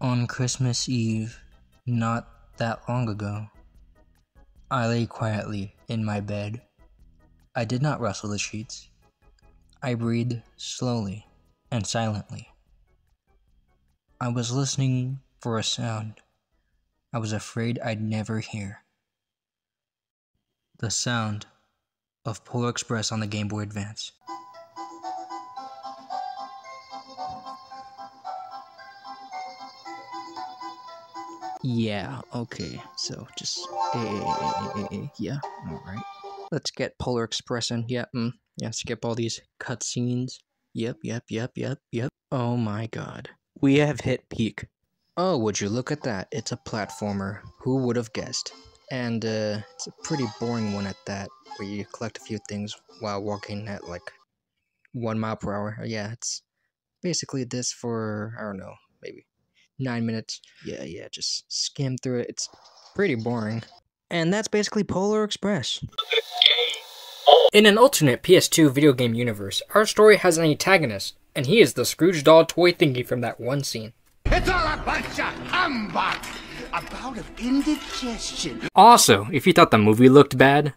On Christmas Eve, not that long ago, I lay quietly in my bed. I did not rustle the sheets. I breathed slowly and silently. I was listening for a sound I was afraid I'd never hear. The sound of Polar Express on the Game Boy Advance. Yeah, okay, so just yeah, alright. Let's get Polar Express in, yeah, skip all these cutscenes. Yep. Oh my god. We have hit peak. Oh, would you look at that, it's a platformer. Who would have guessed? And, it's a pretty boring one at that, where you collect a few things while walking at, like, 1 mile per hour. Yeah, it's basically this for, I don't know, maybe 9 minutes. Yeah, just skim through it. It's pretty boring. And that's basically Polar Express. In an alternate PS2 video game universe, our story has an antagonist, and he is the Scrooge doll toy thingy from that one scene. It's all a bunch of humbug! A bout of indigestion. Also, if you thought the movie looked bad,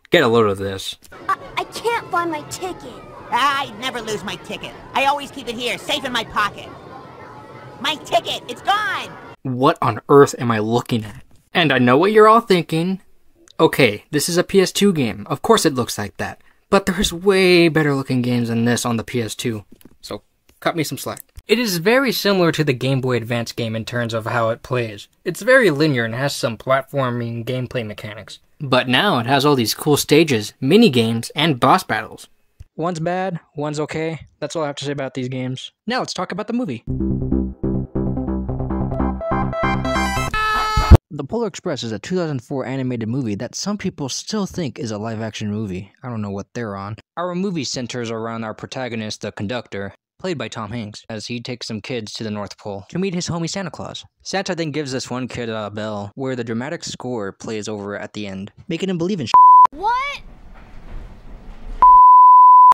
get a load of this. I can't find my ticket. I never lose my ticket. I always keep it here, safe in my pocket. My ticket, it's gone! What on earth am I looking at? And I know what you're all thinking. Okay, this is a PS2 game. Of course it looks like that. But there's way better looking games than this on the PS2. So, cut me some slack. It is very similar to the Game Boy Advance game in terms of how it plays. It's very linear and has some platforming gameplay mechanics. But now it has all these cool stages, mini-games, and boss battles. One's bad, one's okay. That's all I have to say about these games. Now let's talk about the movie. The Polar Express is a 2004 animated movie that some people still think is a live-action movie. I don't know what they're on. Our movie centers around our protagonist, the conductor, played by Tom Hanks, as he takes some kids to the North Pole to meet his homie Santa Claus. Santa then gives this one kid a bell, where the dramatic score plays over at the end, making him believe in What?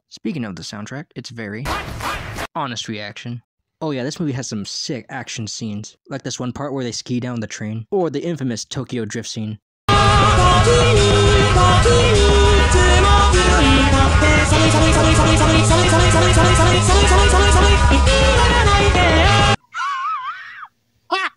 Speaking of the soundtrack, it's very honest reaction. Oh yeah, this movie has some sick action scenes, like this one part where they ski down the train, or the infamous Tokyo drift scene.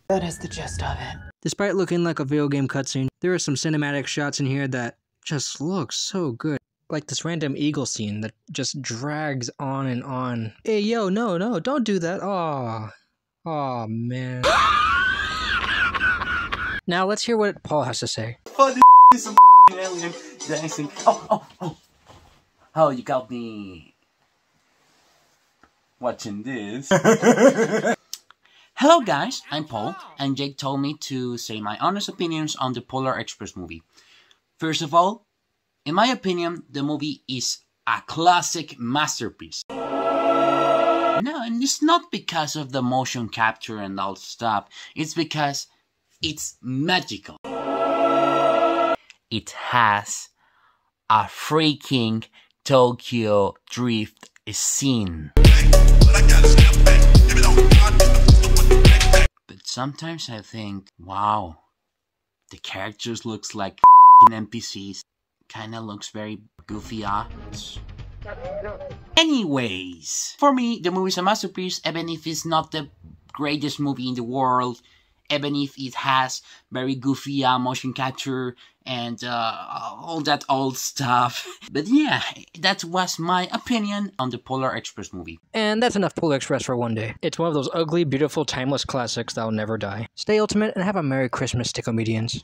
That is the gist of it. Despite looking like a video game cutscene, there are some cinematic shots in here that just look so good. Like this random eagle scene that just drags on and on. Hey, yo, no, don't do that. Aw, man. Now let's hear what Paul has to say. Oh, this some alien dancing. Oh. Oh, you got me watching this. Hello guys, I'm Paul, and Jake told me to say my honest opinions on the Polar Express movie. First of all, in my opinion, the movie is a classic masterpiece. No, and it's not because of the motion capture and all stuff. It's because it's magical. It has a freaking Tokyo drift scene. But sometimes I think, wow, the characters looks like NPCs. Kinda looks very goofy. Anyways, for me, the movie is a masterpiece, even if it's not the greatest movie in the world, even if it has very goofy motion capture and all that old stuff. But yeah, that was my opinion on the Polar Express movie. And that's enough Polar Express for one day. It's one of those ugly, beautiful, timeless classics that'll never die. Stay ultimate and have a Merry Christmas to comedians.